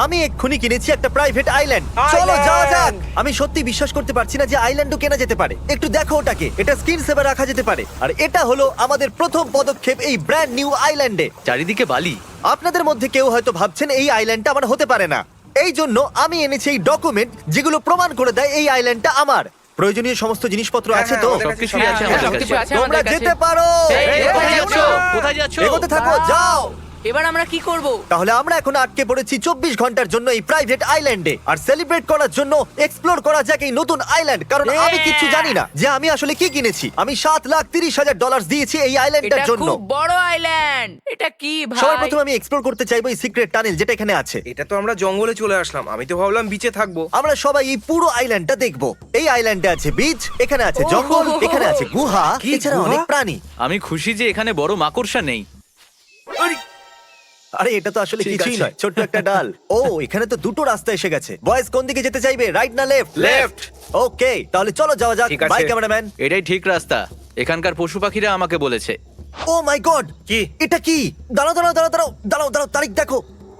আমি এক্ষুনি কিনেছি একটা প্রাইভেট আইল্যান্ড। চলো যাওয়া যাক। আমি সত্যি বিশ্বাস করতে পারছি না যে আইল্যান্ডও কেনা যেতে পারে। একটু দেখো ওটাকে, এটা স্ক্রিন সেভার রাখা যেতে পারে। আর এটা হলো আমাদের প্রথম পদক্ষেপ এই ব্র্যান্ড নিউ আইল্যান্ডে। চারিদিকে বালি। আপনাদের মধ্যে কেউ হয়তো ভাবছেন এই আইল্যান্ডটা আমার হতে পারে না। এই জন্য আমি এনেছি এই ডকুমেন্ট যেগুলো প্রমাণ করে দেয় এই আইল্যান্ডটা আমার। প্রয়োজনীয় সমস্ত জিনিসপত্র আছে তো? সবকিছুই আছে আমাদের কাছে। সবকিছু আছে তোমরা আমাদের কাছে। যেতে পারো। কোথায় যাচ্ছ? কোথায় যাচ্ছ? এগোতে থাকো, যাও। এবার আমরা কি করব? তাহলে আমরা এখন আটকে পড়েছি 24 ঘন্টার জন্য এই প্রাইভেট আইল্যান্ডে। আর সেলিব্রেট করার জন্য এক্সপ্লোর করা যাক এই নতুন আইল্যান্ড, কারণ আমি কিচ্ছু জানি না যে আমি আসলে কি কিনেছি। আমি $7,30,000 দিয়েছি এই আইল্যান্ডটার এটা জন্য। খুব বড় আইল্যান্ড। এটা কি ভাই? সবার প্রথমে আমি এক্সপ্লোর করতে চাইবো এই সিক্রেট টানেল যেটা এখানে আছে। এটা তো আমরা জঙ্গলে চলে আসলাম, আমি তো ভাবলাম বিচে থাকবো। আমরা সবাই এই পুরো আইল্যান্ডটা দেখবো। এই আইল্যান্ডে আছে বিচ, এখানে আছে জঙ্গল, এখানে আছে গুহা, কি এছাড়া গুহা? অনেক প্রাণী। আমি খুশি যে এখানে বড় মাকড়সা নেই। আরে এটা তো আসলে ঠিক কিছুই আছে। নয়, ছোট্ট একটা ডাল। ও এখানে তো দুটো রাস্তা এসে গেছে। বয়েজ কোন দিকে যেতে চাইবে, রাইট না লেফট? লেফট। ওকে, তাহলে চলো যাওয়া যাক। ঠিক আছে। Bye cameraman. এটাই ঠিক রাস্তা। এখানকার পশু পাখিরা আমাকে বলেছে। ও মাই গড, কি? এটা কি? দাঁড়াও দাঁড়াও দাঁড়াও দাঁড়াও দাঁড়াও দাঁড়াও, তারিখ দেখো।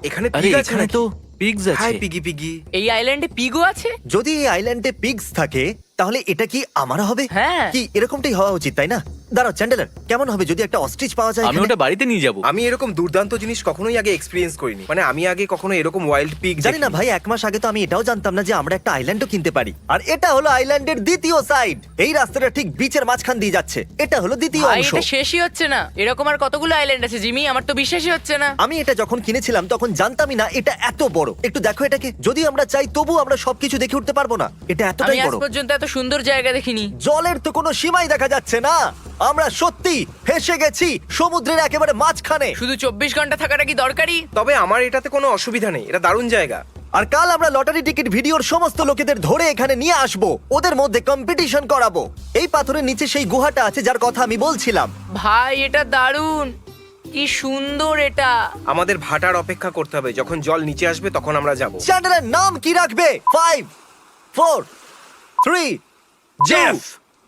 এখানে আরে পিগ আছে এখানে নাকি? তো পিগস আছে। Hi piggy piggy. এই আইল্যান্ডে পিগো আছে? যদি এই আইল্যান্ডে পিগস থাকে তাহলে এটা কি আমার হবে? হ্যাঁ। কি এরকমটাই হওয়া উচিত, তাই না? দাঁড়াও চ্যান্ডেলার, কেমন হবে যদি একটা অস্ট্রিচ পাওয়া যায় আমি এখানে? ওটা বাড়িতে নিয়ে যাব। আমি এরকম দুর্দান্ত জিনিস কখনোই আগে এক্সপেরিয়েন্স করিনি। মানে আমি আগে কখনো এরকম ওয়াইল্ড পিগ জানি না ভাই, 1 মাস আগে তো আমি এটাও জানতাম না যে আমরা একটা আইল্যান্ডও কিনতে পারি। আর এটা হলো আইল্যান্ডের দ্বিতীয় সাইড। এই রাস্তাটা ঠিক বিচের মাঝখান দিয়ে যাচ্ছে। এটা হলো দ্বিতীয় ভাই অংশ। এটা শেষই হচ্ছে না। এরকম আর কতগুলো আইল্যান্ড আছে জিমি? আমার তো বিশ্বাসই হচ্ছে না। আমি এটা যখন কিনেছিলাম তখন জানতামই না এটা এত বড়। একটু দেখো এটাকে, যদি আমরা চাই তবু আমরা সবকিছু দেখে উঠতে পারবো না। এটা আমি এতটাই আজ বড়। পর্যন্ত এত সুন্দর জায়গা দেখিনি। জলের তো কোনো সীমাই দেখা যাচ্ছে না। আমরা সত্যি ফেসে গেছি সমুদ্রের একেবারে মাঝখানে। শুধু 24 ঘন্টা থাকাটা কি দরকারি? তবে আমার এটাতে কোনো অসুবিধা নেই, এটা দারুণ জায়গা। আর কাল আমরা লটারি টিকিট ভিডিওর সমস্ত লোকেদের ধরে এখানে নিয়ে আসব, ওদের মধ্যে কম্পিটিশন করাবো। এই পাথরের নিচে সেই গুহাটা আছে যার কথা আমি বলছিলাম। ভাই এটা দারুণ, কি সুন্দর এটা। আমাদের ভাটার অপেক্ষা করতে হবে, যখন জল নিচে আসবে তখন আমরা যাব। চ্যান্ডেলের নাম কি রাখবে? 5 4 3 জেফ।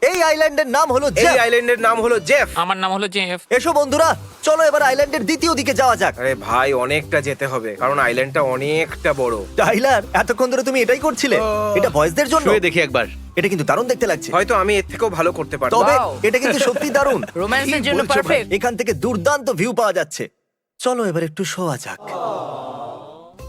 এই আইল্যান্ডের নাম হলো এই জেফ। আইল্যান্ডের নাম হলো জেফ। আমার নাম হলো জেফ। এসো বন্ধুরা, চলো এবার আইল্যান্ডের দ্বিতীয় দিকে যাওয়া যাক। আরে ভাই অনেকটা যেতে হবে, কারণ আইল্যান্ডটা অনেকটা বড়। টাইলার, এতক্ষণ ধরে তুমি এটাই করছিলে? এটা বয়েজদের জন্য? শুয়ে দেখি একবার। এটা কিন্তু দারুণ দেখতে লাগছে। হয়তো আমি এর থেকেও ভালো করতে পারবো। তবে Wow! এটা কিন্তু সত্যি দারুণ। রোম্যান্সের কি জন্য বলছো ভাই? perfect। এখান থেকে দুর্দান্ত ভিউ পাওয়া যাচ্ছে। চলো এবার একটু শোয়া যাক।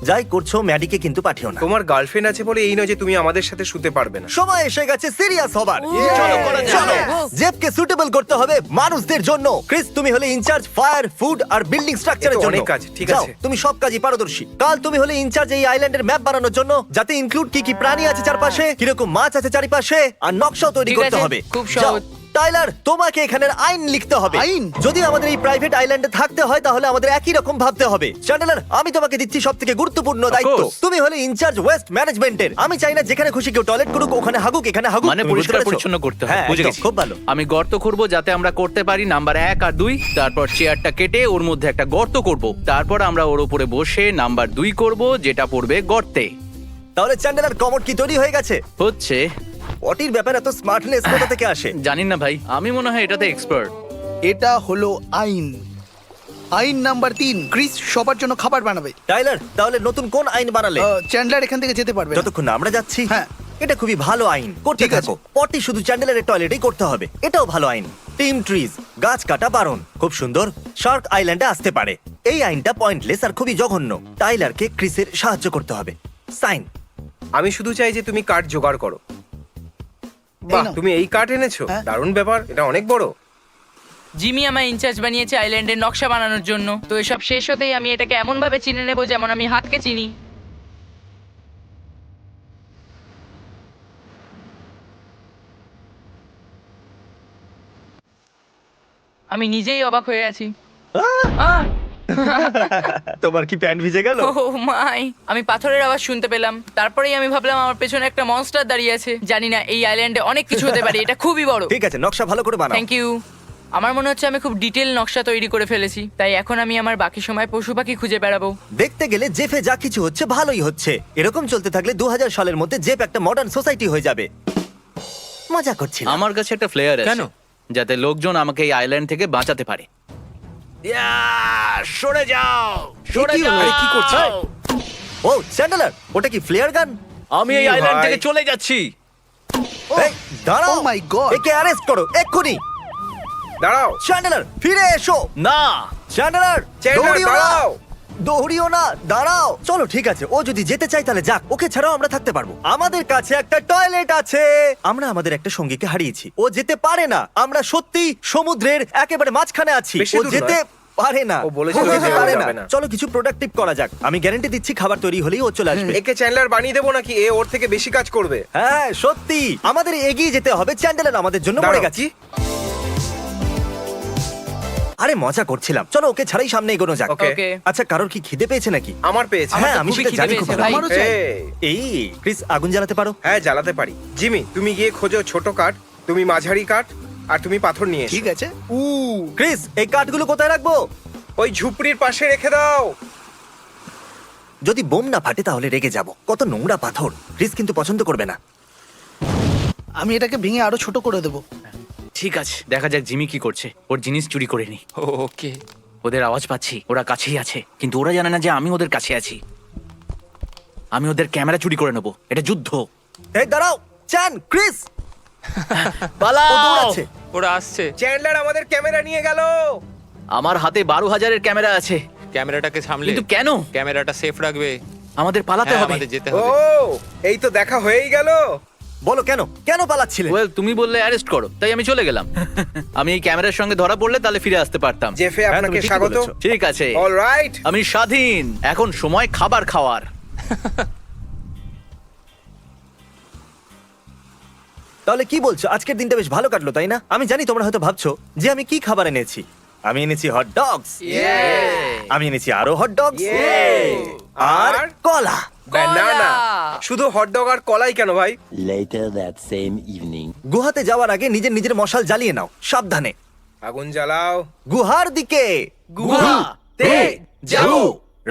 যাই করছো ম্যাডিকে কিন্তু পাঠিও না। তোমার গার্লফ্রেন্ড আছে বলে এই নয় যে তুমি আমাদের সাথে শুতে পারবে না। সময় এসে গেছে সিরিয়াস হবার। চলো করা যাক। চলো Yes! জেফকে সুটেবল করতে হবে মানুষদের জন্য। ক্রিস, তুমি হলে ইনচার্জ ফায়ার, ফুড আর বিল্ডিং স্ট্রাকচারের এ তো জন্য। অনেক কাজ, ঠিক যাও, আছে। তুমি সব কাজই পারদর্শী। কাল তুমি হলে ইনচার্জ এই আইল্যান্ডের ম্যাপ বানানোর জন্য, যাতে ইনক্লুড কি কি প্রাণী আছে চারপাশে, কিরকম মাছ আছে চারিপাশে, আর নকশাও তৈরি ঠিক করতে আছে, হবে। খুব যাও, সহজ। টাইলার, তোমাকে এখানের আইন লিখতে হবে। আইন? যদি আমাদের এই প্রাইভেট আইল্যান্ডে থাকতে হয় তাহলে আমাদের একই রকম ভাবতে হবে। চ্যান্ডেলার, আমি তোমাকে দিচ্ছি সবথেকে গুরুত্বপূর্ণ দায়িত্ব। course. তুমি হলে ইনচার্জ ওয়েস্ট ম্যানেজমেন্টের। আমি চাই না যেখানে খুশি কেউ টয়লেট করুক, ওখানে হাগুক, এখানে হাগুক। মানে তুমি বুঝতে পরিষ্কার পেরেছো? পরিচ্ছন্ন করতে হবে। হ্যাঁ, বুঝে একদম, গেছি। খুব ভালো। আমি গর্ত করবো যাতে আমরা করতে পারি নাম্বার 1 আর 2। তারপর চেয়ারটা কেটে ওর মধ্যে একটা গর্ত করব। তারপর আমরা ওর উপরে বসে নাম্বার 2 করব, যেটা পড়বে গর্তে। তাহলে চ্যান্ডেলার, কমোড কি তৈরি হয়ে গেছে? হচ্ছে। পটির ব্যাপারে এত স্মার্টনেস কোথা থেকে আসে? জানি না ভাই, আমি মনে হয় এটাতে এক্সপার্ট। এটা হলো আইন। আইন নাম্বার 3, ক্রিস সবার জন্য খাবার বানাবে। টাইলার, তাহলে নতুন কোন আইন বানালে? চ্যান্ডলার এখান থেকে যেতে পারবে না। যতক্ষণ না আমরা যাচ্ছি। হ্যাঁ। এটা খুবই ভালো আইন, করতে ঠিক আছে। থাকো। পটি শুধু চ্যান্ডেলারের টয়লেটেই করতে হবে, এটাও ভালো আইন। টিম ট্রিজ, গাছ কাটা বারণ। খুব সুন্দর। শার্ক আইল্যান্ডে আসতে পারে। এই আইনটা পয়েন্টলেস আর খুবই জঘন্য। টাইলারকে ক্রিসের সাহায্য করতে হবে। সাইন। আমি শুধু চাই যে তুমি কাঠ জোগাড় করো। বাহ, নাও। তুমি এই কাঠ এনেছো? হ্যাঁ। দারুণ ব্যাপার, এটা অনেক বড়। জিমি আমায় ইনচার্জ বানিয়েছে আইল্যান্ডের নকশা বানানোর জন্য। তো এসব শেষ হতেই আমি এটাকে এমন ভাবে চিনে নেব যেমন আমি হাতকে চিনি। আমি নিজেই অবাক হয়ে আছি। আহ! তোমার কি প্যান্ট ভিজে গেল? ও মাই! আমি পাথরের আওয়াজ শুনতে পেলাম। তারপরেই আমি ভাবলাম আমার পেছনে একটা মনস্টার দাঁড়িয়ে আছে। জানি না, এই আইল্যান্ডে অনেক কিছু হতে পারে। এটা খুবই বড়। ঠিক আছে, নকশা ভালো করে বানাও। Thank you. আমার মনে হচ্ছে আমি খুব ডিটেল নকশা তৈরি করে ফেলেছি। তাই এখন আমি আমার বাকি সময় পশু পাখি খুঁজে বেড়াবো। দেখতে গেলে জেফে যা কিছু হচ্ছে ভালোই হচ্ছে। এরকম চলতে থাকলে 2000 সালের মধ্যে জেফ একটা মডার্ন সোসাইটি হয়ে যাবে। মজা করছিলাম। আমার কাছে একটা ফ্লেয়ার আছে, কেন? যাতে লোকজন আমাকে এই আইল্যান্ড থেকে বাঁচাতে পারে। সরে যাও, সরে কি হলো? যাও। আরে, কি করছো? ও চ্যান্ডেলার, ওটা কি ফ্লেয়ার গান? আমি এই কি আইল্যান্ড ভাই? থেকে চলে যাচ্ছি। এই দাঁড়াও, Oh my God! একে অ্যারেস্ট করো এক্ষুনি। দাঁড়াও চ্যান্ডেলার ফিরে এসো। না, চ্যান্ডেলার চ্যান্ডলার, দৌড়িও না, দাঁড়াও। দৌড়িও না, দাঁড়াও। চলো ঠিক আছে, ও যদি যেতে চায় তাহলে যাক, ওকে ছাড়াও আমরা থাকতে পারবো। আমাদের কাছে একটা টয়লেট আছে। আমরা আমাদের একটা সঙ্গীকে হারিয়েছি, ও যেতে পারে না। আমরা সত্যি সমুদ্রের একেবারে মাঝখানে আছি, বেশি ও দূর যেতে পারে না। ও বলেছিল যেতে যে ও পারে যাবে না। চলো কিছু প্রোডাক্টিভ করা যাক। আমি গ্যারান্টি দিচ্ছি খাবার তৈরি হলেই ও চলে আসবে। একে চ্যান্ডলার বানিয়ে দেবো নাকি এ ওর থেকে বেশি কাজ করবে? হ্যাঁ সত্যি, আমাদের এগিয়ে যেতে হবে। চ্যান্ডেলার আমাদের জন্য মরে দাঁড়াও, গেছে। আরে মজা করছিলাম, চলো ওকে ছাড়াই সামনে এগোনো যাক। ওকে। ওকে। আচ্ছা কারোর কি খিদে পেয়েছে নাকি? আমার পেয়েছে। হ্যাঁ তো আমি খুবই সেটা খিদে জানি খুব পেয়েছে ভালো। ভাই। আমারও চাই। এই ক্রিস, আগুন জ্বালাতে পারো? হ্যাঁ জ্বালাতে পারি। জিমি তুমি গিয়ে খোঁজো ছোট কাঠ, তুমি মাঝারি কাঠ, আর তুমি পাথর নিয়ে এসো। ঠিক আছে। ক্রিস, এই কাঠগুলো কোথায় রাখবো? ওই ঝুপড়ির পাশে রেখে দাও। যদি বোম না ফাটে তাহলে রেগে যাব। কত নোংরা পাথর, ক্রিস কিন্তু পছন্দ করবে না। আমি এটাকে ভেঙে আরো ছোট করে দেবো। ঠিক আছে, দেখা যাক জিমি কি করছে। ওর জিনিস চুরি করে নি। ওকে। ওদের আওয়াজ পাচ্ছি, ওরা কাছেই আছে, কিন্তু ওরা জানে না যে আমি ওদের কাছে আছি। আমি ওদের ক্যামেরা চুরি করে নেবো, এটা যুদ্ধ। এই দাঁড়াও, চ্যান, ক্রিস, ও পালাও! দৌড়াচ্ছে। ওরা আসছে। চ্যান্ডলার আমাদের ক্যামেরা নিয়ে গেল। আমার হাতে 12,000-এর ক্যামেরা আছে, ক্যামেরাটাকে সামলে। কিন্তু কেন? ক্যামেরাটা সেফ রাখবে। আমাদের পালাতে হ্যাঁ, হবে। আমাদের যেতে ও হবে। এই তো দেখা হয়েই গেল। বলো কেন, কেন পালাচ্ছিলে? ওয়েল, তুমি বললে অ্যারেস্ট করো, তাই আমি চলে গেলাম। আমি এই ক্যামেরার সঙ্গে ধরা পড়লে তাহলে ফিরে আসতে পারতাম। জেফে হ্যাঁ, আপনাকে তুমি ঠিকই স্বাগত। বলেছো। ঠিক আছে, অলরাইট। আমি স্বাধীন। এখন সময় খাবার খাওয়ার। তাহলে কি বলছো, আজকের দিনটা বেশ ভালো কাটলো তাই না? আমি জানি তোমরা হয়তো ভাবছো যে আমি কি খাবার এনেছি। আমি এনেছি হট ডগস, আমি এনেছি আরো হট ডগস, আর আর কলা। ব্যানানা। শুধু হটডগ আর কলাই কেন ভাই? Later that same evening. গুহাতে যাওয়ার আগে নিজের নিজের মশাল জ্বালিয়ে নাও, সাবধানে। আগুন জ্বালাও। গুহার দিকে গুহাতে যাও।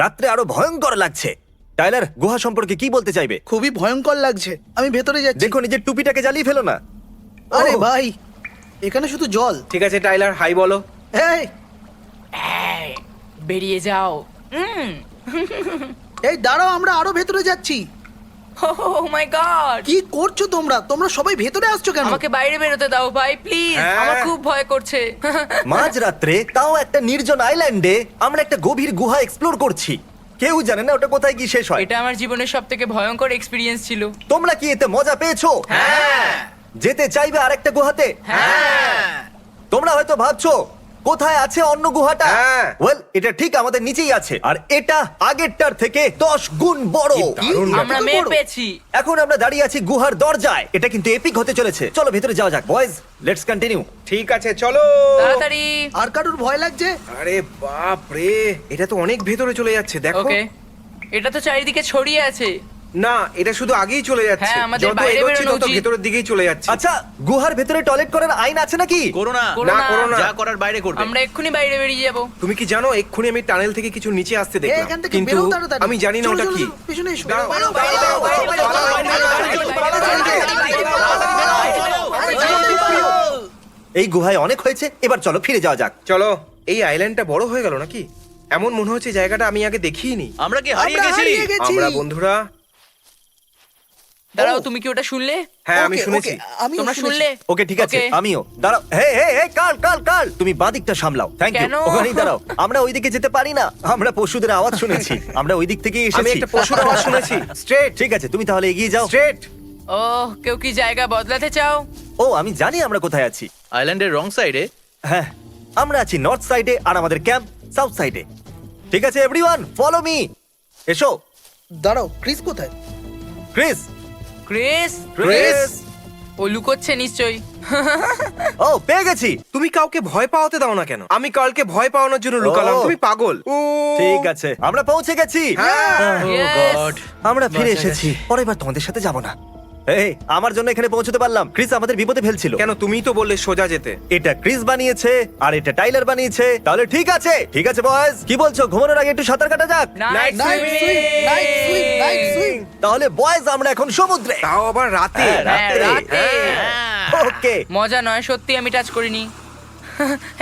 রাত্রে আরো ভয়ঙ্কর লাগছে। টাইলার, গুহা সম্পর্কে কি বলতে চাইবে? খুবই ভয়ঙ্কর লাগছে। আমি ভেতরে যাচ্ছি। দেখো নিজের টুপিটাকে জ্বালিয়ে ফেলো না। আরে ও, ভাই, এখানে শুধু জল। ঠিক আছে টাইলার, হাই বলো। এই বেরিয়ে যাও। এই দাঁড়াও, আমরা আরো ভেতরে যাচ্ছি। ও মাই গড, কি করছো তোমরা? তোমরা সবাই ভেতরে আসছো কেন? আমাকে বাইরে বেরোতে দাও ভাই প্লিজ, হ্যাঁ। আমার খুব ভয় করছে। মাঝ রাত্রে, তাও একটা নির্জন আইল্যান্ডে, আমরা একটা গভীর গুহা এক্সপ্লোর করছি। কেউ জানে না ওটা কোথায় গিয়ে শেষ হয়। এটা আমার জীবনের সবথেকে ভয়ঙ্কর এক্সপিরিয়েন্স ছিল। তোমরা কি এতে মজা পেয়েছো? যেতে চাইবে আরেকটা গুহাতে? তোমরা হয়তো ভাবছো কোথায় আছে অন্য গুহাটা। হ্যাঁ। ওয়েল, এটা ঠিক আমাদের নিচেই আছে, আর এটা আগেরটার থেকে 10 গুণ বড়। দারুণ আমরা এত মেয়ে বড়? পেয়েছি। এখন আমরা দাঁড়িয়ে আছি গুহার দরজায়। এটা কিন্তু এপিক হতে চলেছে। চলো ভেতরে যাওয়া যাক বয়েজ, লেটস কন্টিনিউ। ঠিক আছে চলো। তাড়াতাড়ি। আর কারুর ভয় লাগছে? আরে বাপ রে, এটা তো অনেক ভেতরে চলে যাচ্ছে দেখো। ওকে, এটা তো চারিদিকে ছড়িয়ে আছে। না, এটা শুধু আগেই চলে যাচ্ছে। হ্যাঁ, আমাদের যত বাইরে এগোচ্ছি বেরোনো তত উচিত। ভেতরের দিকেই চলে যাচ্ছে। আচ্ছা, গুহার ভেতরে টয়লেট করার আইন আছে নাকি? করো না, করো না না। করো না। যা করার বাইরে করবে। আমরা এক্ষুনি বাইরে বেরিয়ে যাব। তুমি কি জানো এক্ষুনি আমি টানেল থেকে কিছু নিচে আসতে এই, দেখলাম, এখান থেকে কিন্তু বেরো তাড়াতাড়ি। আমি জানি না চলো, ওটা চলো, কি। চলো, পিছনে এসো। দাঁড়াও, বাইরে, বাইরে, বাইরে, বাইরে, বাইরে, পালাও, বাইরে, বাইরে। এই গুহায় অনেক হয়েছে, এবার চলো ফিরে যাওয়া যাক। চলো। এই আইল্যান্ডটা বড় হয়ে গেল নাকি? এমন মনে হচ্ছে জায়গাটা আমি আগে দেখিনি। আমরা কি হারিয়ে আমরা গেছি? হারিয়ে গেছি। আমরা বন্ধুরা। দাঁড়াও, তুমি কি ওটা শুনলে? হ্যাঁ আমি ওকে, শুনেছি। ওকে, আমিও তোমরা শুনেছি। শুনলে? ওকে ঠিক আছে, ওকে। আমিও। দাঁড়াও, হে হে হে, কাল কাল কাল, তুমি বাদিকটা সামলাও। Thank you. কেন? ওখানেই দাঁড়াও। আমরা ওইদিকে যেতে পারি না, আমরা পশুদের আওয়াজ শুনেছি। আমরা ওই দিক থেকেই আমি এসেছি। একটা পশুর আওয়াজ শুনেছি। স্ট্রেট ঠিক আছে, তুমি তাহলে এগিয়ে যাও। স্ট্রেট। ও, কেউ কি জায়গা বদলাতে চাও? ও, আমি জানি আমরা কোথায় আছি। আইল্যান্ডের রং সাইডে। হ্যাঁ, আমরা আছি নর্থ সাইডে আর আমাদের ক্যাম্প সাউথ সাইডে। ঠিক আছে এভরিওয়ান, ফলো মি। এসো। দাঁড়াও, ক্রিস কোথায়? Chris, Chris, Chris. ও লুকোচ্ছে নিশ্চয়ই। ও, পেয়ে গেছি। তুমি কাউকে ভয় পাওয়াতে দাও না কেন? আমি কালকে ভয় পাওয়ানোর জন্য লুকালাম। ও। তুমি পাগল। ঠিক আছে, আমরা পৌঁছে গেছি। হ্যাঁ। Yes! আমরা ফিরে এসেছি। পরের বার তোমাদের সাথে যাব না। এই, আমার জন্য এখানে পৌঁছতে পারলাম। ক্রিস আমাদের বিপদে ফেলছিল। কেন? তুমিই তো বললে সোজা যেতে। এটা ক্রিস বানিয়েছে আর এটা টাইলার বানিয়েছে। তাহলে ঠিক আছে, ঠিক আছে বয়েজ, কি বলছো, ঘুমানোর আগে একটু সাঁতার কাটা যাক? Night Night night swimming! Swim, night swim, night swim. তাহলে বয়েজ, আমরা এখন সমুদ্রে। তাও আবার রাতে। হ্যাঁ, হ্যাঁ, রাতে। ওকে। মজা নয়, সত্যি আমি টাচ করিনি।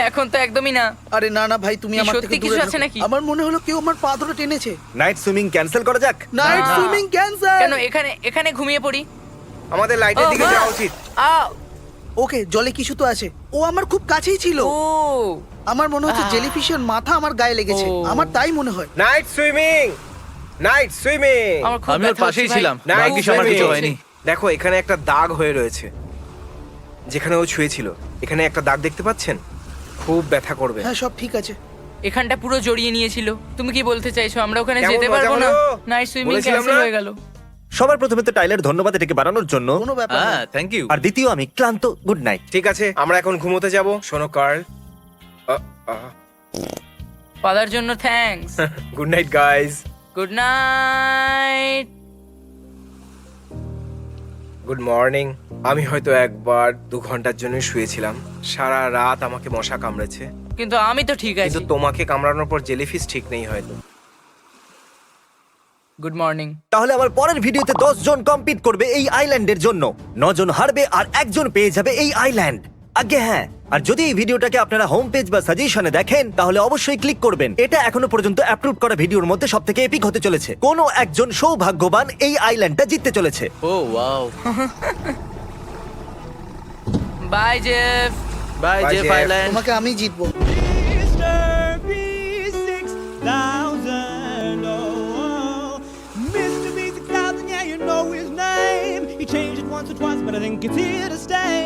এখন তো একদমই না। আরে না না ভাই, তুমি কি আমার সত্যি থেকে কিছু দূরে আছে থাকো। নাকি? আমার মনে হলো কেউ আমার পা ধরে টেনেছে। নাইট সুইমিং ক্যান্সেল করা যাক। Night swimming cancer. কেন এখানে এখানে ঘুমিয়ে পড়ি? আমাদের লাইটের দিকে মা! যাওয়া উচিত। ওকে, জলে কিছু তো আছে। ও আমার খুব কাছেই ছিল। ও আমার মনে হচ্ছে জেলিফিশের মাথা আমার গায়ে লেগেছে। ও। আমার তাই মনে হয়। Night swimming, night swimming. আমার খুব আমি ওর ব্যথা পাশেই হচ্ছে ভাই। ছিলাম, Night ভাগ্যিস আমার কিছু swimming। হয়নি। দেখো এখানে একটা দাগ হয়ে রয়েছে, যেখানে ও ছুঁয়েছিল। এখানে একটা দাগ দেখতে পাচ্ছেন? খুব ব্যথা করবে। হ্যাঁ, সব ঠিক আছে। এখানটা পুরো জড়িয়ে নিয়েছিল। তুমি কি বলতে চাইছো আমরা ওখানে কেমন যেতে মজা পারবো না? হলো? নাইট সুইমিং বলেছিলাম ক্যান্সেল না? হয়ে গেল। সবার প্রথমে তো টাইলার ধন্যবাদ এটাকে বানানোর জন্য। কোনো ব্যাপার না। হ্যাঁ, থ্যাংক ইউ। আর দ্বিতীয় আমি ক্লান্ত। Good night. ঠিক আছে, আমরা এখন ঘুমোতে যাব। শোনো কার্ল, পালার জন্য thanks. Good night guys. Good night. Good morning. আমি হয়তো একবার 2 ঘন্টার জন্য শুয়েছিলাম। সারা রাত আমাকে মশা কামড়েছে, কিন্তু আমি তো ঠিক কিন্তু আছি। তোমাকে কামড়ানোর পর জেলিফিশ ঠিক নেই হয়তো। Good morning. তাহলে আমার পরের ভিডিওতে 10 জন কম্পিট করবে এই আইল্যান্ডের জন্য। 9 জন হারবে আর 1 জন পেয়ে যাবে এই আইল্যান্ড। আগে হ্যাঁ, আর যদি এই ভিডিওটাকে আপনারা হোম পেজ বা সাজেশনে দেখেন তাহলে অবশ্যই ক্লিক করবেন। এটা এখনো পর্যন্ত অ্যাপ্রুভ করা ভিডিওর মধ্যে সবথেকে এপিক হতে চলেছে। কোনো একজন সৌভাগ্যবান এই আইল্যান্ডটা জিততে চলেছে। ও wow. Bye Jeff. Bye Bye, Jeff Jeff. Island. তোমাকে আমি জিতবো। Mr. B6000, oh, Mr. B6000, yeah, you know his name. He changed it once or twice, but I think it's here to stay.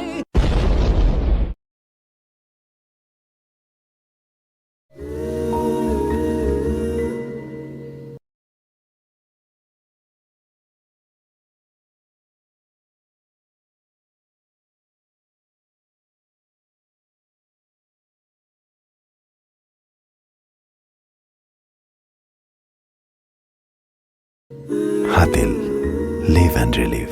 Hatil live and relive.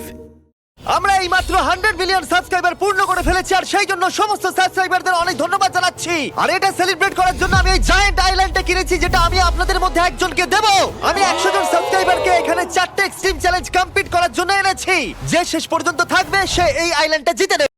আমরা এই মাত্র 100 million subscriber পূর্ণ করে ফেলেছি, আর সেই জন্য সমস্ত সাবস্ক্রাইবারদের অনেক ধন্যবাদ জানাচ্ছি। আর এটা সেলিব্রেট করার জন্য আমি এই জায়ান্ট আইল্যান্ডটা কিনেছি, যেটা আমি আপনাদের মধ্যে একজনকে দেব। আমি 100 জন সাবস্ক্রাইবারকে এখানে 4টে এক্সট্রিম চ্যালেঞ্জ কমপ্লিট করার জন্য এনেছি। যে শেষ পর্যন্ত থাকবে সে এই আইল্যান্ডটা জিতে নেবে।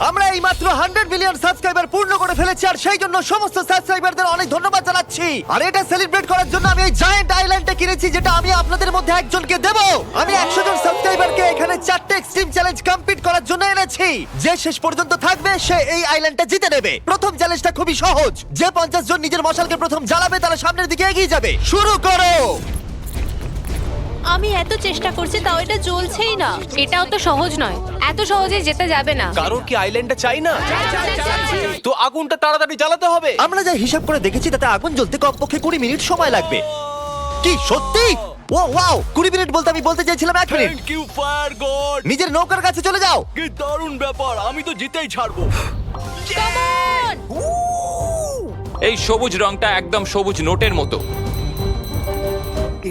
আমরা এই মাত্র 100 মিলিয়ন সাবস্ক্রাইবার পূর্ণ করে ফেলেছি, আর সেই জন্য সমস্ত সাবস্ক্রাইবারদের অনেক ধন্যবাদ জানাচ্ছি। আর এটা সেলিব্রেট করার জন্য আমি এই জায়ান্ট আইল্যান্ডটা কিনেছি, যেটা আমি আপনাদের মধ্যে একজনকে দেব। আমি 100 জন সাবস্ক্রাইবারকে এখানে 4টে এক্সট্রিম চ্যালেঞ্জ কমপ্লিট করার জন্য এনেছি। যে শেষ পর্যন্ত থাকবে সে এই আইল্যান্ডটা জিতে নেবে। প্রথম চ্যালেঞ্জটা খুবই সহজ। যে 50 জন নিজের মশালকে প্রথম জ্বালাবে তারা সামনের দিকে এগিয়ে যাবে। শুরু করো। আমি এত চেষ্টা করছি তাও এটা জ্বলছেই না। এটাও তো সহজ নয়, এত সহজে যেতে যাবে না। কারোর কি আইল্যান্ডটা চাই না? তো আগুনটা তাড়াতাড়ি জ্বালাতে হবে। আমরা যা হিসাব করে দেখেছি তাতে আগুন জ্বলতে কমপক্ষে 20 মিনিট সময় লাগবে। কি সত্যি? ও ওয়াও, 20 মিনিট বলতে আমি বলতে চাইছিলাম 1 মিনিট। Thank you fire god. নিজের নৌকার কাছে চলে যাও। কি দারুণ ব্যাপার, আমি তো জিতেই ছাড়বো। এই সবুজ রংটা একদম সবুজ নোটের মতো।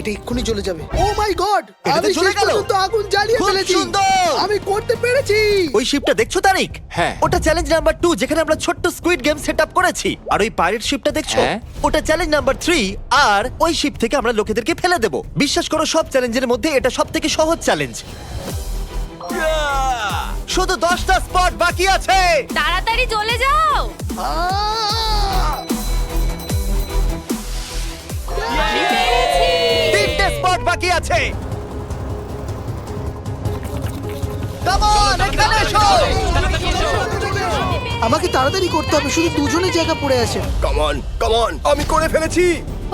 এটা এক্ষুনি চলে যাবে। ও মাই গড, এটা তো আমি চলে শেষ গেল। পর্যন্ত আগুন জ্বালিয়ে খুব ফেলেছি। সুন্দর। আমি করতে পেরেছি। ওই শিপটা দেখছো তারিক? হ্যাঁ। ওটা চ্যালেঞ্জ নাম্বার 2, যেখানে আমরা ছোট্ট স্কুইড গেম সেটআপ করেছি। আর ওই পাইরেট শিপটা দেখছো? হ্যাঁ। ওটা চ্যালেঞ্জ নাম্বার 3, আর ওই শিপ থেকে আমরা লোকেদেরকে ফেলে দেব। বিশ্বাস করো, সব চ্যালেঞ্জের মধ্যে এটা সবথেকে সহজ চ্যালেঞ্জ। শুধু 10টা স্পট বাকি আছে। তাড়াতাড়ি চলে যাও। আমি পেরেছি। 3টে স্পট বাকি আছে। Come on, এখানে এসো। আমাকে তাড়াতাড়ি করতে হবে, শুধু দুজনের জায়গা পড়ে আছে। কাম অন, আমি করে ফেলেছি।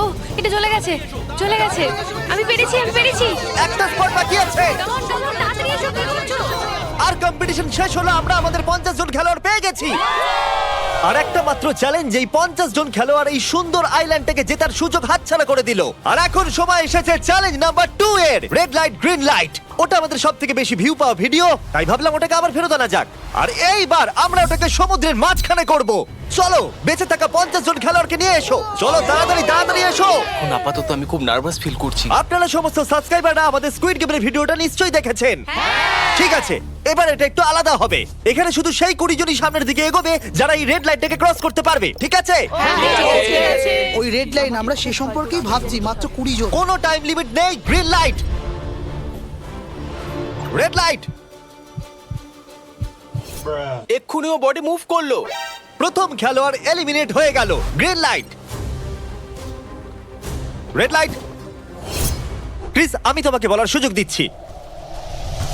ও, এটা চলে গেছে, চলে গেছে। আমি পেরেছি, আমি পেরেছি। একটা স্পট বাকি আছে। Come on, come on, তাড়াতাড়ি এসো, কি করছো? আর কম্পিটিশন শেষ হলো, আমরা আমাদের 50 জন খেলোয়াড় পেয়ে গেছি। আর একটা মাত্র চ্যালেঞ্জ এই 50 জন খেলোয়াড় এই সুন্দর আইল্যান্ডটাকে জেতার সুযোগ হাতছাড়া করে দিল। আর এখন সময় এসেছে চ্যালেঞ্জ নাম্বার 2 এর, রেড লাইট গ্রিন লাইট। ওটা আমাদের সবথেকে বেশি ভিউ পাওয়া ভিডিও, তাই ভাবলাম ওটাকে আবার ফেরত আনা যাক। আর এইবার আমরা ওটাকে সমুদ্রের মাঝখানে করব। চলো, বেঁচে থাকা 50 জন খেলোয়াড়কে নিয়ে এসো। চলো তাড়াতাড়ি তাড়াতাড়ি এসো। এখন আপাতত আমি খুব নার্ভাস ফিল করছি। আপনারা সমস্ত সাবস্ক্রাইবাররা আমাদের স্কুইড গেমের ভিডিওটা নিশ্চয়ই দেখেছেন। ঠিক আছে, এবার এটা একটু আলাদা হবে। এখানে শুধু সেই 20 জনই সামনের দিকে এগোবে যারা এই রেড লাইটটাকে ক্রস করতে পারবে। ঠিক আছে? ওই রেড লাইন, আমরা সে সম্পর্কেই ভাবছি। মাত্র 20 জন। কোনো টাইম লিমিট নেই। Green light, red light. এক্ষুনি ও বডি মুভ করলো। প্রথম খেলোয়াড় এলিমিনেট হয়ে গেল। Green light, red light. Chris, আমি তোমাকে বলার সুযোগ দিচ্ছি।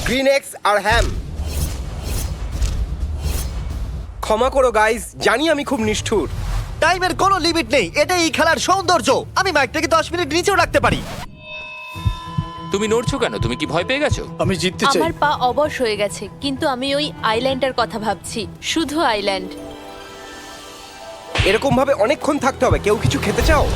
গ্রিন এক্স আর হ্যাম। ক্ষমা করো গাইস, জানি আমি খুব নিষ্ঠুর। টাইমের কোনো লিমিট নেই, এটাই এই খেলার সৌন্দর্য। আমি মাইকটাকে 10 মিনিট নিচেও রাখতে পারি। তুমি নড়ছো কেন? তুমি কি ভয় পেয়ে গেছো? আমি জিততে চাই। আমার পা অবশ হয়ে গেছে, কিন্তু আমি ওই আইল্যান্ডের কথা ভাবছি, শুধু আইল্যান্ড। এরকম ভাবে অনেকক্ষণ থাকতে হবে। কেউ কিছু খেতে চাও?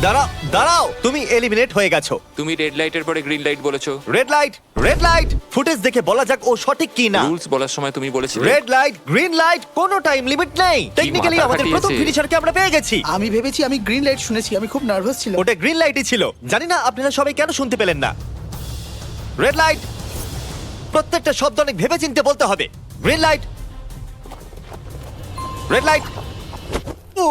দাঁড়াও দাঁড়াও, তুমি এলিমিনেট হয়ে গেছো। তুমি রেড লাইটের পরে গ্রিন লাইট বলেছো। Red light, red light. Footage দেখে বলা যাক ও সঠিক কি না। রুলস বলার সময় তুমি বলেছিলে। রেড লাইট, গ্রিন লাইট, কোনো টাইম লিমিট নেই। টেকনিক্যালি মাথা আমাদের প্রথম খাটিয়েছে। ফিনিশারকে আমরা পেয়ে গেছি। আমি ভেবেছি আমি গ্রিন লাইট শুনেছি, আমি খুব নার্ভাস ছিলাম। ওটা গ্রিন লাইটই ছিল। জানি না আপনারা সবাই কেন শুনতে পেলেন না। রেড লাইট, প্রত্যেকটা শব্দ অনেক ভেবেচিন্তে বলতে হবে। Green light, red light. ও,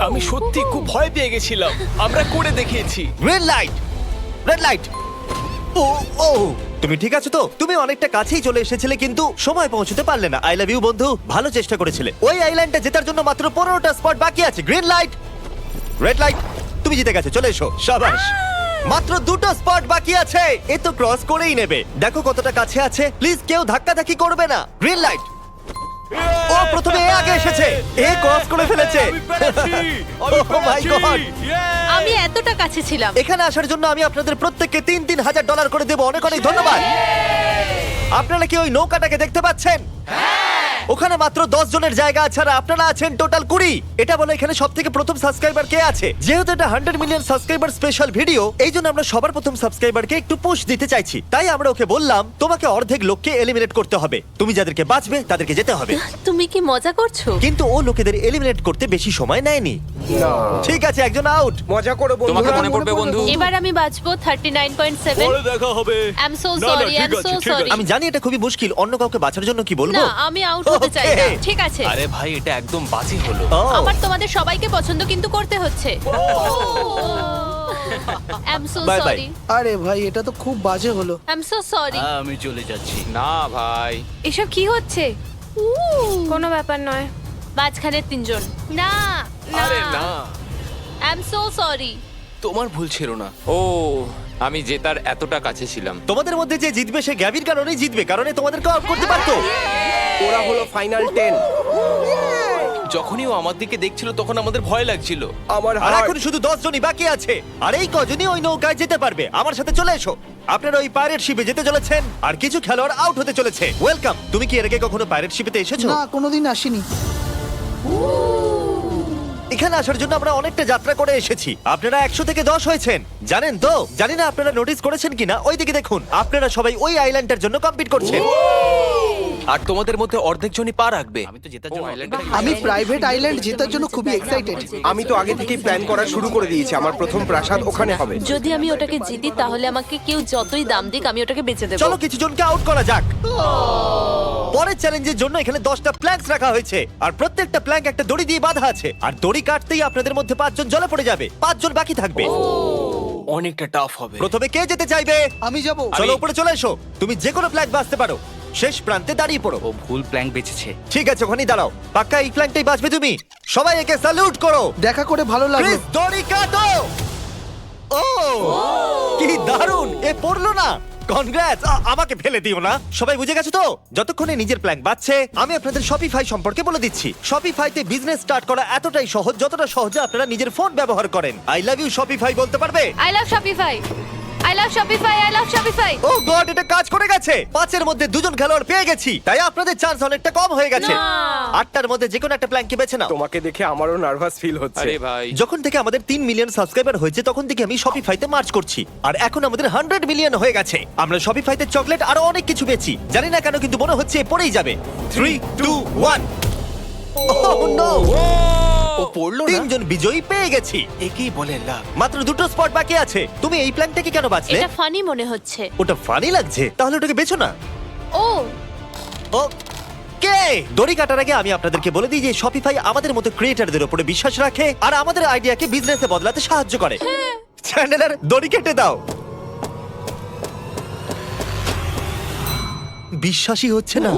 আমি সত্যি খুব ভয় পেয়ে গেছিলাম। আমরা করে দেখিয়েছি। Green light, red light. ও ও, তুমি ঠিক আছো তো? তুমি অনেকটা কাছেই চলে এসেছিলে, কিন্তু সময় পৌঁছতে পারলে না। আই লাভ ইউ বন্ধু, ভালো চেষ্টা করেছিলে। ওই আইল্যান্ডটা জেতার জন্য মাত্র 15টা স্পট বাকি আছে। গ্রিন লাইট, রেড লাইট, তুমি জিতে গেছো, চলে এসো। শাবাশ, মাত্র 2টো স্পট বাকি আছে। এ তো ক্রস করেই নেবে। দেখো কতটা কাছে আছে। প্লিজ কেউ ধাক্কাধাক্কি করবে না। Green light. ও প্রথমে এ আগে এসেছে, এ ক্রস করে ফেলেছে। Oh my God! আমি এতটা কাছে ছিলাম। এখানে আসার জন্য আমি আপনাদের প্রত্যেককে $3,000 করে দেবো। অনেক অনেক ধন্যবাদ। আপনারা কি ওই নৌকাটাকে দেখতে পাচ্ছেন? ওখানে মাত্র 10 জনের জায়গা আছে, আর আপনারা আছেন টোটাল 20। এটা বলে এখানে সব থেকে প্রথম সাবস্ক্রাইবার কে আছে। যেহেতু এটা 100 মিলিয়ন সাবস্ক্রাইবার স্পেশাল ভিডিও, এই জন্য আমরা সবার প্রথম সাবস্ক্রাইবারকে একটু পুশ দিতে চাইছি। তাই আমরা ওকে বললাম, তোমাকে অর্ধেক লোককে এলিমিনেট করতে হবে। তুমি যাদেরকে বাঁচবে তাদেরকে যেতে হবে। তুমি কি মজা করছো? কিন্তু ও লোকেদের এলিমিনেট করতে বেশি সময় নেয়নি। ঠিক আছে, একজন আউট। মজা করো তোমাকে বন্ধুরা। মনে পড়বে বন্ধু। এবার আমি বাঁচবো 39.7। পরে দেখা হবে। I am so sorry, I am so sorry. আমি জানি এটা খুবই মুশকিল, অন্য কাউকে বাঁচার জন্য কি বলবো। না, আমি আউট হতে চাই না। Okay. ঠিক আছে, আরে ভাই, এটা একদম বাজে হলো। ও, আমার তোমাদের সবাইকে পছন্দ কিন্তু করতে হচ্ছে। I am so Bye bye. Sorry, আরে ভাই, এটা তো খুব বাজে হলো। I am so sorry. আমি চলে যাচ্ছি। না ভাই। এসব কি হচ্ছে? কোনো ব্যাপার নয়। মাঝখানে 3 জন। না আরে না, আই এম সো সরি। তোমার ভুল ছিল না। ও, আমি জেতার এতটা কাছে ছিলাম। তোমাদের মধ্যে যে জিতবে সে গ্যাভির কারণেই জিতবে, কারণ এ তোমাদেরকে আউট করতে পারতো। ওরা হলো ফাইনাল 10। যখনই ও আমার দিকে দেখছিল তখন আমাদের ভয় লাগছিল। আমার আর হার্ট। এখন শুধু 10 জনই বাকি আছে, আর এই কজনই ওই নৌকায় যেতে পারবে। আমার সাথে চলে এসো। আপনারা ওই পাইরেট শিপে যেতে চলেছেন, আর কিছু খেলোয়াড় আউট হতে চলেছে। ওয়েলকাম। তুমি কি এর আগে কখনো পাইরেট শিপেতে এসেছো? না, কোনোদিন আসিনি। এখানে আসার জন্য আমরা অনেকটা যাত্রা করে এসেছি। আপনারা 100 থেকে 10 হয়েছেন, জানেন তো? জানি না আপনারা নোটিস করেছেন কিনা। ওইদিকে দেখুন, আপনারা সবাই ওই আইল্যান্ডের জন্য কম্পিট করছেন। আর তোমাদের মধ্যে অর্ধেক জনই পা রাখবে। আমি তো জেতার ও, জন্য আইল্যান্ডটা আমি প্রাইভেট আইল্যান্ড জেতার জন্য খুবই এক্সাইটেড। আমি তো আগে থেকেই প্ল্যান করা শুরু করে দিয়েছি। আমার প্রথম প্রাসাদ ওখানে হবে। যদি আমি ওটাকে জিতি, তাহলে আমাকে কেউ যতই দাম দিক, আমি ওটাকে বেচে দেবো। চলো কিছু জনকে আউট করা যাক। পরের চ্যালেঞ্জের জন্য এখানে 10টা প্ল্যাঙ্কস রাখা হয়েছে, আর প্রত্যেকটা প্ল্যাঙ্ক একটা দড়ি দিয়ে বাঁধা আছে। আর দড়ি কাটতেই আপনাদের মধ্যে 5 জন জলে পড়ে যাবে। 5 জন বাকি থাকবে। অনেকটা টাফ হবে। প্রথমে কে যেতে চাইবে? আমি যাব। চলো উপরে চলে এসো। তুমি যে কোনো প্ল্যাঙ্ক বাঁচতে পারো। শেষ প্রান্তে দাঁড়িয়ে পড়ো। ও ভুল প্ল্যান বেঁচেছে। ঠিক আছে, ওখানেই দাঁড়াও। পাক্কা এই প্ল্যাঙ্কটাই বাঁচবে তুমি। সবাই একে স্যালুট করো। দেখা করে ভালো লাগলো। ক্রিস, দড়ি কাটো। ও, কি দারুণ! এ পড়লো না। কনগ্রাটস। আমাকে ফেলে দিও না। সবাই বুঝে গেছো তো? যতক্ষণে নিজের প্ল্যান বাঁচছে, আমি আপনাদের শপিফাই সম্পর্কে বলে দিচ্ছি। শপিফাইতে বিজনেস স্টার্ট করা এতটাই সহজ, যতটা সহজে আপনারা নিজের ফোন ব্যবহার করেন। আই লাভ ইউ শপিফাই বলতে পারবে? I love Shopify, I love Shopify, I love Shopify. Oh god, এটা কাজ করে গেছে। 5-এর মধ্যে 2 জন খেলোয়াড় পেয়ে গেছি, তাই আপনাদের চান্স অনেকটা কম হয়ে গেছে। না। 8টার মধ্যে যে কোনো একটা প্ল্যানকে বেছে নাও। তোমাকে দেখে আমারও নার্ভাস ফিল হচ্ছে। আরে ভাই। যখন থেকে আমাদের 3 মিলিয়ন সাবস্ক্রাইবার হয়েছে, তখন থেকে আমি শপিফাইতে মার্চ করছি, আর এখন আমাদের 100 মিলিয়ন হয়ে গেছে। আমরা শপিফাইতে চকলেট আরো অনেক কিছু বেচি। জানি না কেন, কিন্তু মনে হচ্ছে এ পড়েই যাবে। 3, 2, 1। Oh no! ও পড়লো না। 3 জন বিজয়ী পেয়ে গেছি। একেই বলে লাভ। মাত্র 2টো স্পট বাকি আছে। তুমি এই প্ল্যানটাকে কেন বাঁচলে? এটা ফানি মনে হচ্ছে। ওটা ফানি লাগছে, তাহলে ওটাকে বেছো না। ও, ও কে? দড়ি কাটার আগে আমি আপনাদেরকে বলে দিই যে শপিফাই আমাদের মতো ক্রিয়েটারদের উপরে বিশ্বাস রাখে, আর আমাদের আইডিয়াকে বিজনেসে বদলাতে সাহায্য করে। চ্যানেলের দড়ি কেটে দাও। বিশ্বাসই হচ্ছে না।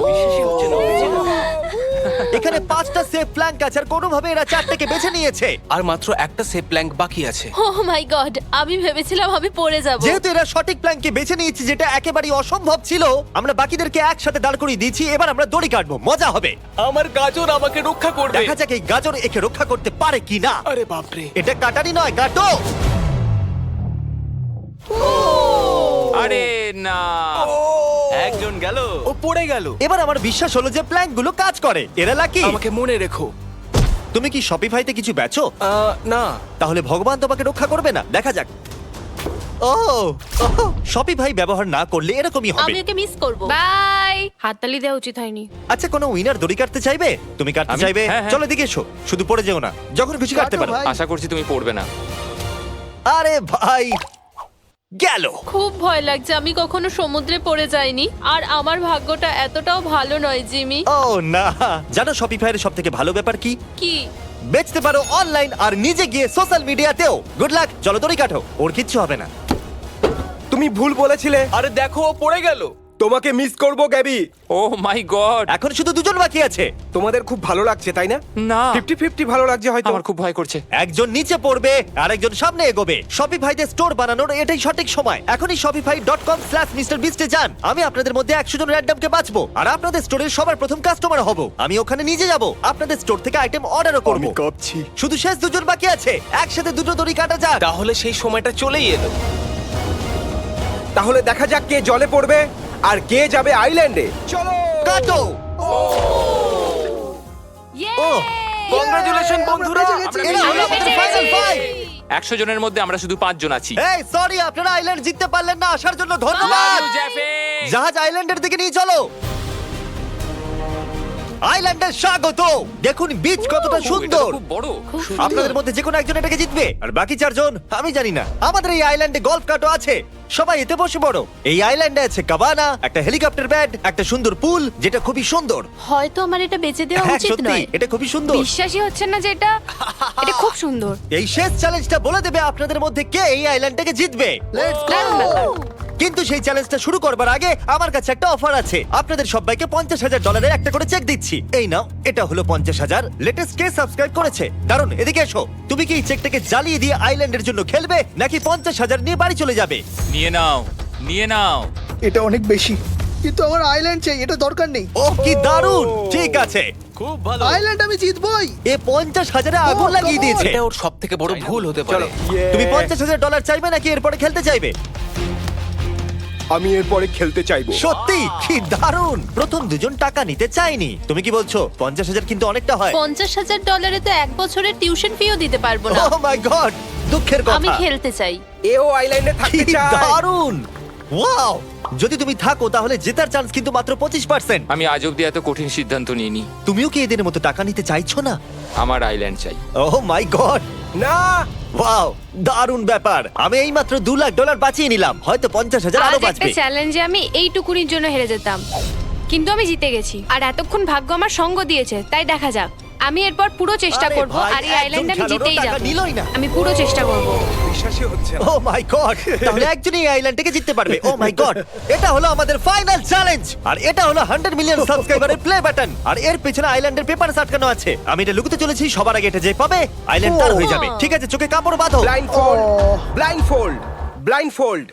এখানে 5টা সেফ প্ল্যাঙ্ক আছে আর কোনোভাবে এরা 4টাকে বেছে নিয়েছে। আর মাত্র একটা সেফ প্ল্যাঙ্ক বাকি আছে। ও মাই গড, আমি ভেবেছিলাম আমি পড়ে যাব। যেহেতু এরা সঠিক প্ল্যাঙ্ককে বেছে নিয়েছে যেটা একেবারেই অসম্ভব ছিল, আমরা বাকিদেরকে একসাথে দাঁড় করিয়ে দিয়েছি। এবার আমরা দড়ি কাটবো, মজা হবে। আমার গাজর আমাকে রক্ষা করবে। দেখা যাক এই গাজর একে রক্ষা করতে পারে কিনা। আরে বাপরে। এটা কাটারি নয়, কাটো। আরে না, একজন গেল। ও পড়ে গেল। এবার আমার বিশ্বাস হলো যে প্ল্যাঙ্কগুলো কাজ করে। এরা লাকি। আমাকে মনে রেখো। তুমি কি শপিফাইতে কিছু বেচো? না। তাহলে ভগবান তোমাকে রক্ষা করবে না। দেখা যাক। ও শপিফাই ব্যবহার না করলে এরকমই হবে। আমি ওকে মিস করব। বাই। হাততালি দেওয়া উচিত হয়নি। আচ্ছা, কোনো উইনার দড়ি কাটতে চাইবে? তুমি কাটতে আমি? চাইবে? হ্যাঁ, হ্যাঁ। চলো এদিকে এসো, শুধু পড়ে যেও না, যখন খুশি কাটতে পারো। ভাই। আশা করছি তুমি পড়বে না। আরে ভাই, গেল। খুব ভয় লাগছে, আমি কখনো সমুদ্রে পড়ে যাইনি আর আমার ভাগ্যটা এতটাও ভালো নয় জিমি। ও না, জানো শপিফাইয়ের সব থেকে ভালো ব্যাপার কি? কি? বেচতে পারো অনলাইন আর নিজে গিয়ে সোশ্যাল মিডিয়াতেও। গুড লাক, চলো দড়ি কাটো, ওর কিচ্ছু হবে না। তুমি ভুল বলেছিলে। আরে দেখো ও পড়ে গেল। তোমাকে মিস করব গ্যাবি। ও মাই গড। এখন শুধু দুজন বাকি আছে। তোমাদের খুব ভালো লাগছে তাই না? না, 50-50 ভালো লাগছে হয়তো। আমার খুব ভয় করছে। একজন নিচে পড়বে আর একজন সামনে এগোবে। শপিফাইতে স্টোর বানানোর এটাই সঠিক সময়। এখনই shopify.com/MrBeast এ যান। আমি আপনাদের মধ্যে 100 জন র্যান্ডমকে বাছবো আর আপনাদের স্টোরের সবার প্রথম কাস্টমার হব। আমি ওখানে নিজে যাব, আপনাদের স্টোর থেকে আইটেম অর্ডারও করব। আমি কাঁপছি। শুধু শেষ দুজন বাকি আছে, একসাথে দুটো দড়ি কাটা যাক। তাহলে সেই সময়টা চলেই এলো। তাহলে দেখা যাক কে জলে পড়বে আর কে যাবে আইল্যান্ডে। চলো কাটো। ও কংগ্রাচুলেশন বন্ধুরা। এরা হলো আমাদের ফাইনাল ফাইভ। 100 জনের মধ্যে আমরা শুধু 5 জন আছি। এই সরি, আপনারা আইল্যান্ড জিততে পারলেন না। আসার জন্য ধন্যবাদ। জাহাজ আইল্যান্ডের দিকে নিয়ে চলো। আইল্যান্ডের স্বাগত। দেখুন বিচ কতটা সুন্দর। খুব বড়। আপনাদের মধ্যে যে কোনো একজন এটাকে জিতবে আর বাকি 4 জন আমি জানি না। আমাদের এই আইল্যান্ডে গলফ কার্টও আছে, সবাই এতে বসে পড়ো। এই আইল্যান্ডে আছে কাবানা, একটা হেলিকপ্টার ব্যাড, একটা সুন্দর পুল যেটা খুবই সুন্দর। হয়তো আমার এটা বেচে দেওয়া হ্যাঁ উচিত সত্যি, নয়। এটা খুবই সুন্দর। বিশ্বাসই হচ্ছে না যে এটা খুব সুন্দর। এই শেষ চ্যালেঞ্জটা বলে দেবে আপনাদের মধ্যে কে এই আইল্যান্ডটাকে জিতবে। দারুণ ব্যাপার। কিন্তু সেই চ্যালেঞ্জটা শুরু করবার আগে আমার কাছে একটা অফার আছে। আপনাদের সবাইকে $50,000 একটা করে চেক দিচ্ছি। এই নাও, এটা হলো 50,000। লেটেস্ট কে সাবস্ক্রাইব করেছে? দারুন, এদিকে এসো। তুমি কি এই চেকটাকে জ্বালিয়ে দিয়ে আইল্যান্ডের জন্য খেলবে নাকি 50,000 নিয়ে বাড়ি চলে যাবে? নিয়ে নাও, নিয়ে নাও। এটা অনেক বেশি, কিন্তু আমার আইল্যান্ড চাই, এটা দরকার নেই। ও কি দারুন। ঠিক আছে, খুব ভালো। আইল্যান্ড আমি জিতবই। এ 50,000-এ আগুন লাগিয়ে দিয়েছে। এটা ওর সবথেকে বড় ভুল হতে পারে। চলো। তুমি $50,000 চাইবে নাকি এরপরে খেলতে চাইবে? আমি এরপরে খেলতে চাইবো। সত্যি কি দারুণ। প্রথম দুজন টাকা নিতে চাইনি। তুমি কি বলছো? 50,000 কিন্তু অনেকটা হয়। $50,000 তো 1 বছরের টিউশন ফিও দিতে পারবো না। ও মাই গড, দুঃখের আমি কথা। খেলতে চাই। এও আইল্যান্ডে কি থাকতে চায়। দারুণ। ওয়াও, যদি তুমি থাকো তাহলে জেতার চান্স কিন্তু মাত্র 25%। আমি আজ অব্দি এত কঠিন সিদ্ধান্ত নিইনি। তুমিও কি এদের মতো টাকা নিতে চাইছো না? আমার আইল্যান্ড চাই। ওহ মাই গড, না, ওয়াও, দারুণ ব্যাপার। আমি এই মাত্র $2 লাখ বাঁচিয়ে নিলাম। হয়তো 50,000 আরো আজ একটা বাঁচবে। চ্যালেঞ্জে আমি এইটুকুনির জন্য হেরে যেতাম, কিন্তু আমি জিতে গেছি। আর এতক্ষণ ভাগ্য আমার সঙ্গ দিয়েছে, তাই দেখা যাক। আমি এরপর পুরো চেষ্টা আরে করব ভাই, আর এই একজন আইল্যান্ড আমি খেলোয়াড়ও জিতেই টাকা যাব। নিলই না। আমি পুরো চেষ্টা করব। বিশ্বাসই হচ্ছে না। ও মাই গড, তাহলে একজনই এই আইল্যান্ডটাকে জিততে পারবে। ও মাই গড, এটা হলো আমাদের ফাইনাল চ্যালেঞ্জ। আর এটা হলো 100 মিলিয়ন সাবস্ক্রাইবারের প্লে বাটন। আর এর পেছনে আইল্যান্ডের পেপারস আটকানো আছে। আমি এটা লুকোতে চলেছি, সবার আগে এটা যে পাবে আইল্যান্ড তার হয়ে যাবে। ঠিক আছে, চোখে কাপড় বাঁধো। ব্লাইন্ডফোল্ড, ব্লাইন্ডফোল্ড, ব্লাইন্ডফোল্ড।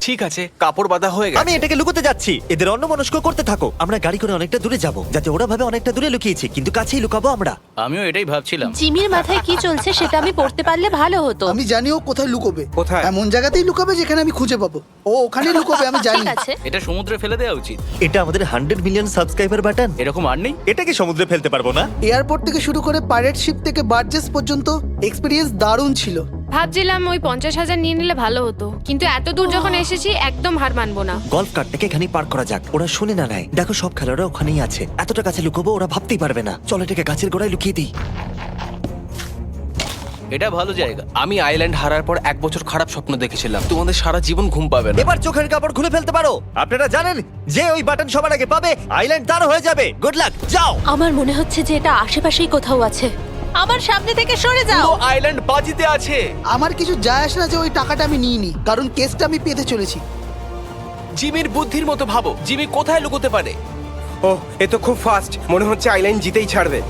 ঠিক আছে, কাপড় বাঁধা হয়ে আমি গেছে। এটাকে লুকোতে যাচ্ছি। এদের অন্যমনস্ক করতে থাকো। আমরা গাড়ি করে অনেকটা দূরে যাব, যাতে ওরা ভাবে অনেকটা দূরে লুকিয়েছি, কিন্তু কাছেই লুকাবো আমরা। আমিও এটাই ভাবছিলাম। জিমির মাথায় কি চলছে সেটা আমি পড়তে পারলে ভালো হতো। আমি জানি ও কোথায় লুকোবে। কোথায়? এমন জায়গাতেই লুকাবে যেখানে আমি খুঁজে পাবো। ও ওখানে লুকোবে, আমি জানি। ঠিক আছে। এটা সমুদ্রে ফেলে দেওয়া উচিত। এটা আমাদের 100 মিলিয়ন সাবস্ক্রাইবার বাটন। এরকম আর নেই। এটাকে সমুদ্রে ফেলতে পারবো না। এয়ারপোর্ট থেকে শুরু করে পাইরেট শিপ থেকে বার্জেস পর্যন্ত এক্সপেরিয়েন্স দারুণ ছিল। ভাবছিলাম ওই 50,000 নিয়ে নিলে ভালো হতো, কিন্তু এত দূর যখন এসেছি একদম হার মানবো না। গলফ কার্টটাকে এখানেই পার্ক করা যাক, ওরা শুনে না নেয়। দেখো সব খেলোয়াড়রা ওখানেই আছে। এতটা কাছে লুকোবো ওরা ভাবতেই পারবে না। চলো এটাকে গাছের গোড়ায় লুকিয়ে দিই। এটা ভালো জায়গা। আমি আইল্যান্ড হারার পর 1 বছর খারাপ স্বপ্ন দেখেছিলাম। তোমাদের সারা জীবন ঘুম পাবে না। এবার চোখের কাপড় খুলে ফেলতে পারো। আপনারা জানেন যে ওই বাটন সবার আগে পাবে আইল্যান্ড তার হয়ে যাবে। গুড লাক, যাও। আমার মনে হচ্ছে যে এটা আশেপাশেই কোথাও আছে। আমার সামনে থেকে সরে যাও। পুরো আইল্যান্ড বাজিতে আছে। আমার কিছু যায় আসে না যে ওই টাকাটা আমি নিইনি, কারণ কেসটা আমি পেতে চলেছি। জিমির বুদ্ধির মতো ভাবো, জিমি কোথায় লুকোতে পারে? ও এ তো খুব ফাস্ট, মনে হচ্ছে আইল্যান্ড জিতেই ছাড়বে।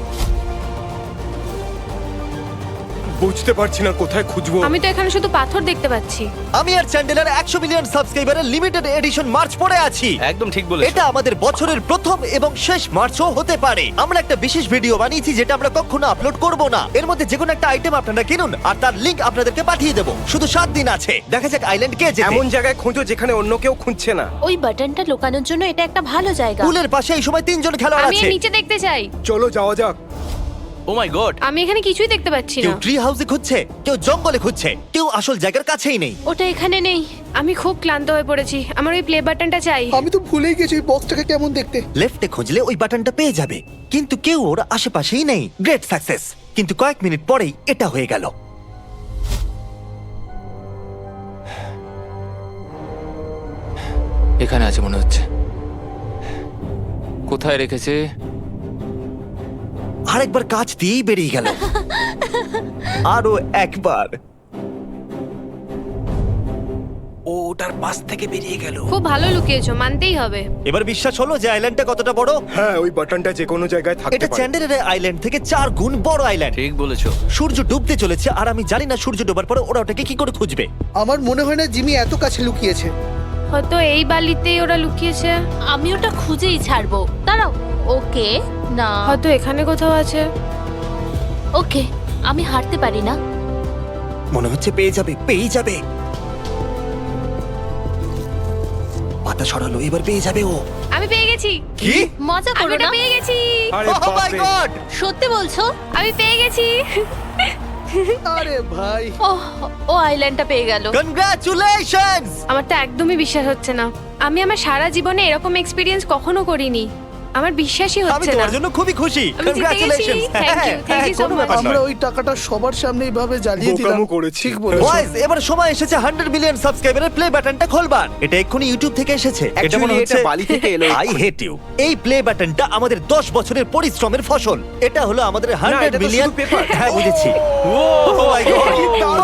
বুঝতে পারছি না কোথায় খুঁজবো। আমি তো এখানে শুধু পাথর দেখতে পাচ্ছি। আমি আর চ্যান্ডেলার 100 মিলিয়ন সাবস্ক্রাইবারের লিমিটেড এডিশন মার্চ পরে আছি। একদম ঠিক বলেছো। এটা আমাদের বছরের প্রথম এবং শেষ মার্চও হতে পারে। আমরা একটা বিশেষ ভিডিও বানিয়েছি যেটা আমরা কখনো আপলোড করব না। এর মধ্যে যে কোনো একটা আইটেম আপনারা কিনুন আর তার লিংক আপনাদেরকে পাঠিয়ে দেবো। শুধু 7 দিন আছে, দেখা যাক আইল্যান্ড কে জেতে। এমন জায়গায় খুঁজো যেখানে অন্য কেউ খুঁজছে না। ওই বাটনটা লুকানোর জন্য এটা একটা ভালো জায়গা। পুলের পাশে এই সময় 3 জন খেলোয়াড় আমি আছে। এর নিচে দেখতে চাই। চলো যাওয়া যাক। ও মাই গড, আমি এখানে কিছুই দেখতে পাচ্ছি কেউ না। ট্রি হাউসে খুঁজছে, কেউ জঙ্গলে খুঁজছে, কেউ আসল জায়গার কাছেই নেই। ওটা এখানে নেই। আমি খুব ক্লান্ত হয়ে পড়েছি, আমার ওই প্লে বাটনটা চাই। আমি তো ভুলেই গেছি ওই বক্সটাকে কেমন দেখতে। লেফটে খুঁজলে ওই বাটনটা পেয়ে যাবে, কিন্তু কেউ ওর আশেপাশেই নেই। Great success. কিন্তু কয়েক মিনিট পরেই এটা হয়ে গেল। এখানে আছে মনে হচ্ছে। কোথায় রেখেছে? আরেকবার কাজ দিয়েই বেরিয়ে গেল। আরো একবার। ও ওটার পাশ থেকে বেরিয়ে গেল। খুব ভালো লুকিয়েছো, মানতেই হবে। এবার বিশ্বাস হলো যে আইল্যান্ডটা কতটা বড়। হ্যাঁ ওই বাটনটা যে কোনো জায়গায় থাকতে এটা পারে। চ্যান্ডেলের আইল্যান্ড থেকে 4 গুণ বড় আইল্যান্ড। ঠিক বলেছো। সূর্য ডুবতে চলেছে আর আমি জানি না সূর্য ডোবার পরে ওরা ওটাকে কি করে খুঁজবে। আমার মনে হয় না জিমি এত কাছে লুকিয়েছে। হয়তো এই বালিতেই ওরা লুকিয়েছে। আমি ওটা খুঁজেই ছাড়বো। দাঁড়াও। ওকে না, হয়তো এখানে কোথাও আছে। ওকে আমি হারতে পারি না। মনে হচ্ছে পেয়ে যাবে, পেয়ে যাবে। পাতা সরালো, এবার পেয়ে যাবে ও। আমি পেয়ে গেছি। কি? মজা আমি করো এটা না। পেয়ে গেছি। আরে Oh my বাপরে। God! সত্যি বলছো? আমি পেয়ে গেছি। আরে ভাই, ও আইল্যান্ডটা পেয়ে গেল। Congratulations! আমার তো একদমই বিশ্বাস হচ্ছে না। আমি আমার সারা জীবনে এরকম এক্সপিরিয়েন্স কখনো করিনি। আমার বিশ্বাসই আমি হচ্ছে না। তোমার জন্য খুবই খুশি। আমি জিতে গেছি। Congratulations! Thank you, thank you so কোনো much. ব্যাপার আমরা নয়। ওই টাকাটা সবার সামনে এইভাবে জ্বালিয়ে দিলাম। বোকামো করেছি। ঠিক বলেছো। বয়েজ, এবার সময় এসেছে 100 মিলিয়ন সাবস্ক্রাইবারের প্লে বাটনটা খোলবার। এটা এক্ষুনি ইউটিউব থেকে এসেছে। এটা মনে Actually, হচ্ছে এটা বালি থেকে এলো। I hate you. এই প্লে বাটনটা আমাদের 10 বছরের পরিশ্রমের ফসল। এটা হলো আমাদের 100 এটা তো মিলিয়ন। শুধু paper। হ্যাঁ বুঝেছি। Oh my God!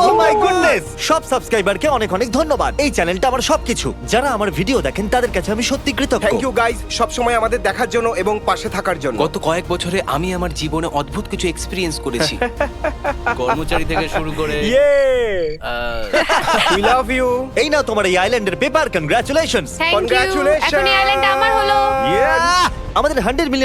Oh my goodness! সব সাবস্ক্রাইবারকে অনেক অনেক ধন্যবাদ। এই চ্যানেলটা আমার সবকিছু। যারা আমার ভিডিও দেখেন তাদের কাছে আমি সত্যি কৃতজ্ঞ। থ্যাংক ইউ গাইস, সব সময় আমাদের দেখার জন্য এবং পাশে থাকার জন্য। গত কয়েক বছরে আমি আমার জীবনে অদ্ভুত কিছু এক্সপিরিয়েন্স করেছি। কর্মচারী থেকে শুরু করে উই লাভ ইউ। এই নাও তোমার এই আইল্যান্ডের paper. Congratulations. Thank you. Congratulations! এখন এই আইল্যান্ডটা আমার হলো। আমাদের 100 মিলিয়ন